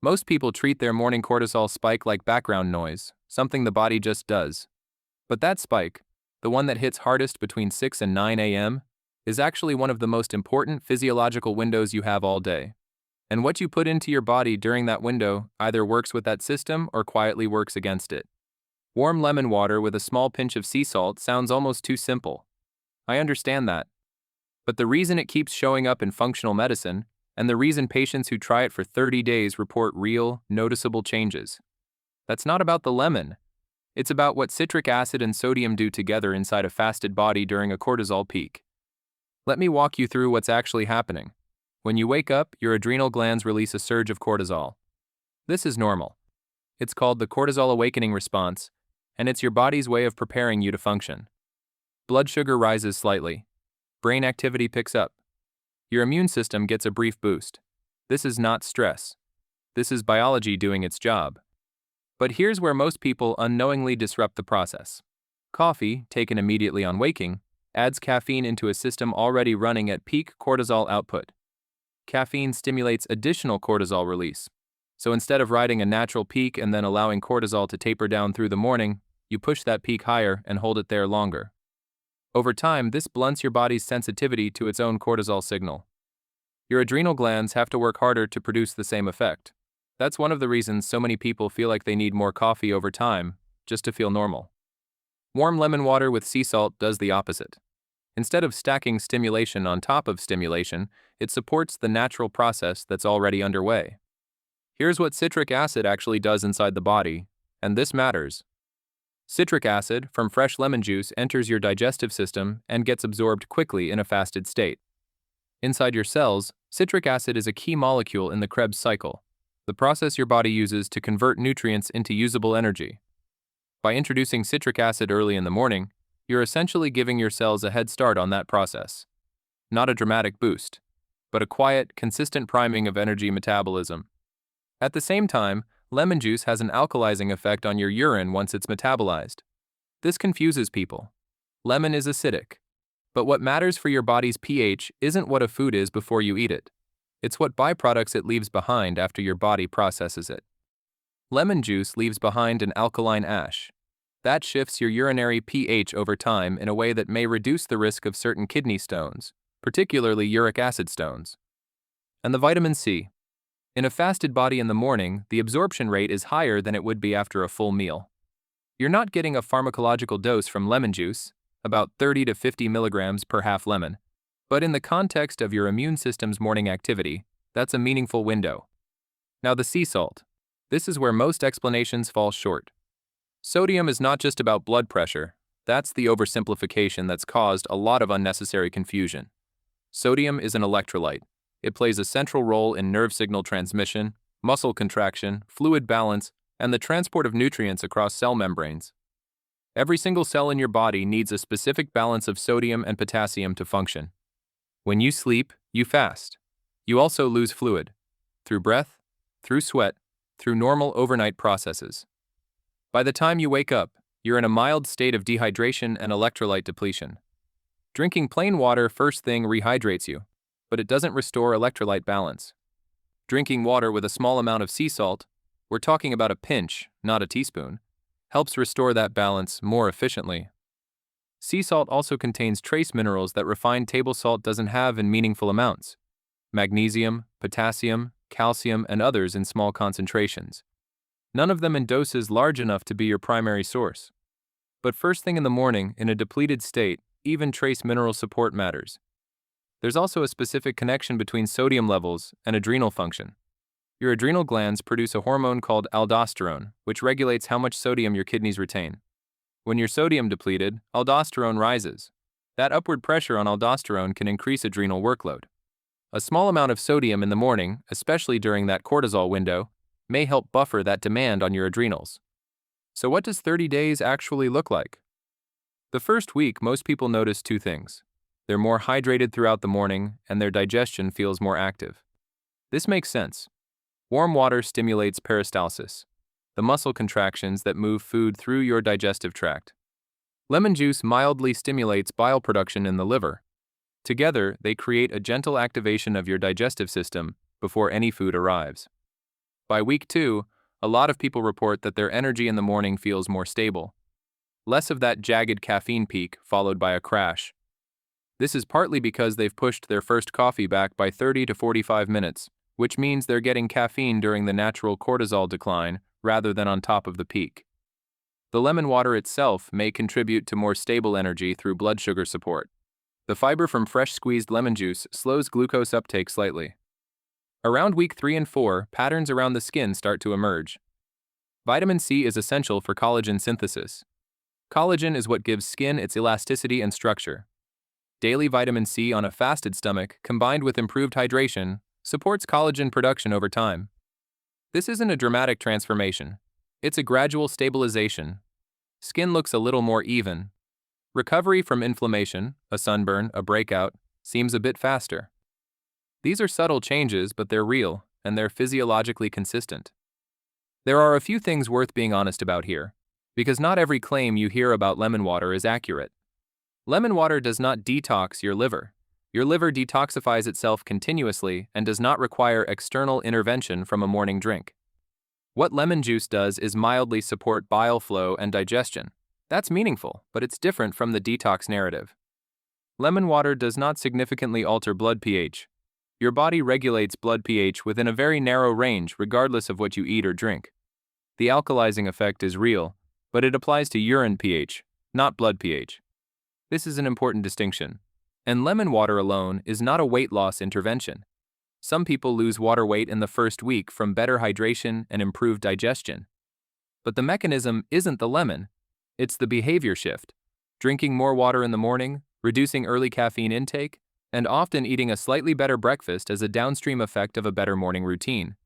Most people treat their morning cortisol spike like background noise, something the body just does. But that spike, the one that hits hardest between 6 and 9 a.m., is actually one of the most important physiological windows you have all day. And what you put into your body during that window either works with that system or quietly works against it. Warm lemon water with a small pinch of sea salt sounds almost too simple. I understand that. But the reason it keeps showing up in functional medicine, and the reason patients who try it for 30 days report real, noticeable changes, that's not about the lemon. It's about what citric acid and sodium do together inside a fasted body during a cortisol peak. Let me walk you through what's actually happening. When you wake up, your adrenal glands release a surge of cortisol. This is normal. It's called the cortisol awakening response, and it's your body's way of preparing you to function. Blood sugar rises slightly. Brain activity picks up. Your immune system gets a brief boost. This is not stress. This is biology doing its job. But here's where most people unknowingly disrupt the process. Coffee, taken immediately on waking, adds caffeine into a system already running at peak cortisol output. Caffeine stimulates additional cortisol release. So instead of riding a natural peak and then allowing cortisol to taper down through the morning, you push that peak higher and hold it there longer. Over time, this blunts your body's sensitivity to its own cortisol signal. Your adrenal glands have to work harder to produce the same effect. That's one of the reasons so many people feel like they need more coffee over time, just to feel normal. Warm lemon water with sea salt does the opposite. Instead of stacking stimulation on top of stimulation, it supports the natural process that's already underway. Here's what citric acid actually does inside the body, and this matters. Citric acid from fresh lemon juice enters your digestive system and gets absorbed quickly in a fasted state. Inside your cells, citric acid is a key molecule in the Krebs cycle, the process your body uses to convert nutrients into usable energy. By introducing citric acid early in the morning, you're essentially giving your cells a head start on that process. Not a dramatic boost, but a quiet, consistent priming of energy metabolism. At the same time, lemon juice has an alkalizing effect on your urine once it's metabolized. This confuses people. Lemon is acidic. But what matters for your body's pH isn't what a food is before you eat it. It's what byproducts it leaves behind after your body processes it. Lemon juice leaves behind an alkaline ash. That shifts your urinary pH over time in a way that may reduce the risk of certain kidney stones, particularly uric acid stones. And the vitamin C. In a fasted body in the morning, the absorption rate is higher than it would be after a full meal. You're not getting a pharmacological dose from lemon juice, about 30 to 50 milligrams per half lemon, but in the context of your immune system's morning activity, that's a meaningful window. Now the sea salt. This is where most explanations fall short. Sodium is not just about blood pressure. That's the oversimplification that's caused a lot of unnecessary confusion. Sodium is an electrolyte. It plays a central role in nerve signal transmission, muscle contraction, fluid balance, and the transport of nutrients across cell membranes. Every single cell in your body needs a specific balance of sodium and potassium to function. When you sleep, you fast. You also lose fluid, through breath, through sweat, through normal overnight processes. By the time you wake up, you're in a mild state of dehydration and electrolyte depletion. Drinking plain water first thing rehydrates you, but it doesn't restore electrolyte balance. Drinking water with a small amount of sea salt, we're talking about a pinch, not a teaspoon, helps restore that balance more efficiently. Sea salt also contains trace minerals that refined table salt doesn't have in meaningful amounts: magnesium, potassium, calcium, and others in small concentrations. None of them in doses large enough to be your primary source. But first thing in the morning, in a depleted state, even trace mineral support matters. There's also a specific connection between sodium levels and adrenal function. Your adrenal glands produce a hormone called aldosterone, which regulates how much sodium your kidneys retain. When you're sodium depleted, aldosterone rises. That upward pressure on aldosterone can increase adrenal workload. A small amount of sodium in the morning, especially during that cortisol window, may help buffer that demand on your adrenals. So what does 30 days actually look like? The first week, most people notice two things. They're more hydrated throughout the morning, and their digestion feels more active. This makes sense. Warm water stimulates peristalsis, the muscle contractions that move food through your digestive tract. Lemon juice mildly stimulates bile production in the liver. Together, they create a gentle activation of your digestive system before any food arrives. By week 2, a lot of people report that their energy in the morning feels more stable. Less of that jagged caffeine peak followed by a crash. This is partly because they've pushed their first coffee back by 30 to 45 minutes, which means they're getting caffeine during the natural cortisol decline rather than on top of the peak. The lemon water itself may contribute to more stable energy through blood sugar support. The fiber from fresh squeezed lemon juice slows glucose uptake slightly. Around week 3 and 4, patterns around the skin start to emerge. Vitamin C is essential for collagen synthesis. Collagen is what gives skin its elasticity and structure. Daily vitamin C on a fasted stomach, combined with improved hydration, supports collagen production over time. This isn't a dramatic transformation. It's a gradual stabilization. Skin looks a little more even. Recovery from inflammation, a sunburn, a breakout, seems a bit faster. These are subtle changes, but they're real, and they're physiologically consistent. There are a few things worth being honest about here, because not every claim you hear about lemon water is accurate. Lemon water does not detox your liver. Your liver detoxifies itself continuously and does not require external intervention from a morning drink. What lemon juice does is mildly support bile flow and digestion. That's meaningful, but it's different from the detox narrative. Lemon water does not significantly alter blood pH. Your body regulates blood pH within a very narrow range regardless of what you eat or drink. The alkalizing effect is real, but it applies to urine pH, not blood pH. This is an important distinction. And lemon water alone is not a weight loss intervention. Some people lose water weight in the first week from better hydration and improved digestion. But the mechanism isn't the lemon, it's the behavior shift. Drinking more water in the morning, reducing early caffeine intake, and often eating a slightly better breakfast as a downstream effect of a better morning routine.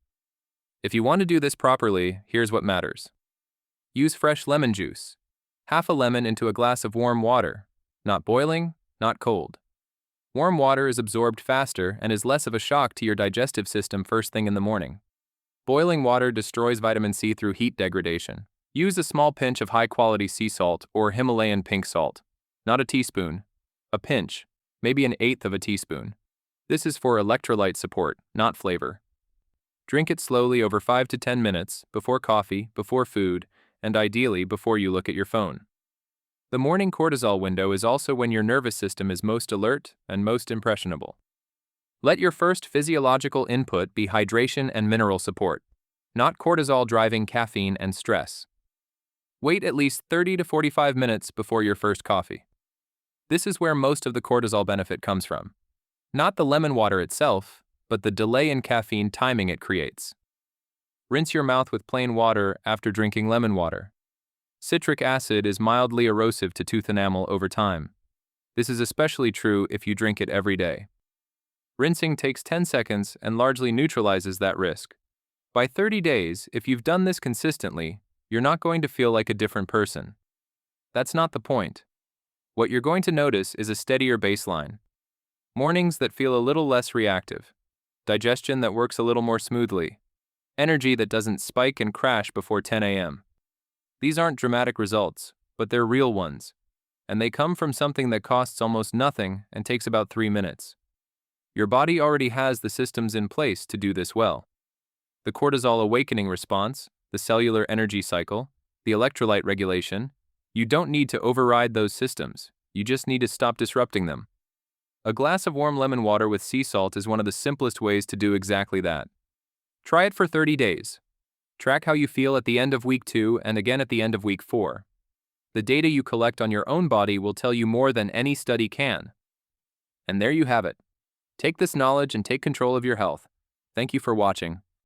If you want to do this properly, here's what matters. Use fresh lemon juice. Half a lemon into a glass of warm water. Not boiling, not cold. Warm water is absorbed faster and is less of a shock to your digestive system first thing in the morning. Boiling water destroys vitamin C through heat degradation. Use a small pinch of high-quality sea salt or Himalayan pink salt. Not a teaspoon. A pinch, maybe an eighth of a teaspoon. This is for electrolyte support, not flavor. Drink it slowly over 5 to 10 minutes, before coffee, before food, and ideally before you look at your phone. The morning cortisol window is also when your nervous system is most alert and most impressionable. Let your first physiological input be hydration and mineral support, not cortisol driving caffeine and stress. Wait at least 30 to 45 minutes before your first coffee. This is where most of the cortisol benefit comes from. Not the lemon water itself, but the delay in caffeine timing it creates. Rinse your mouth with plain water after drinking lemon water. Citric acid is mildly erosive to tooth enamel over time. This is especially true if you drink it every day. Rinsing takes 10 seconds and largely neutralizes that risk. By 30 days, if you've done this consistently, you're not going to feel like a different person. That's not the point. What you're going to notice is a steadier baseline. Mornings that feel a little less reactive. Digestion that works a little more smoothly. Energy that doesn't spike and crash before 10 a.m. These aren't dramatic results, but they're real ones. And they come from something that costs almost nothing and takes about 3 minutes. Your body already has the systems in place to do this well. The cortisol awakening response, the cellular energy cycle, the electrolyte regulation. You don't need to override those systems, you just need to stop disrupting them. A glass of warm lemon water with sea salt is one of the simplest ways to do exactly that. Try it for 30 days. Track how you feel at the end of week 2 and again at the end of week 4. The data you collect on your own body will tell you more than any study can. And there you have it. Take this knowledge and take control of your health. Thank you for watching.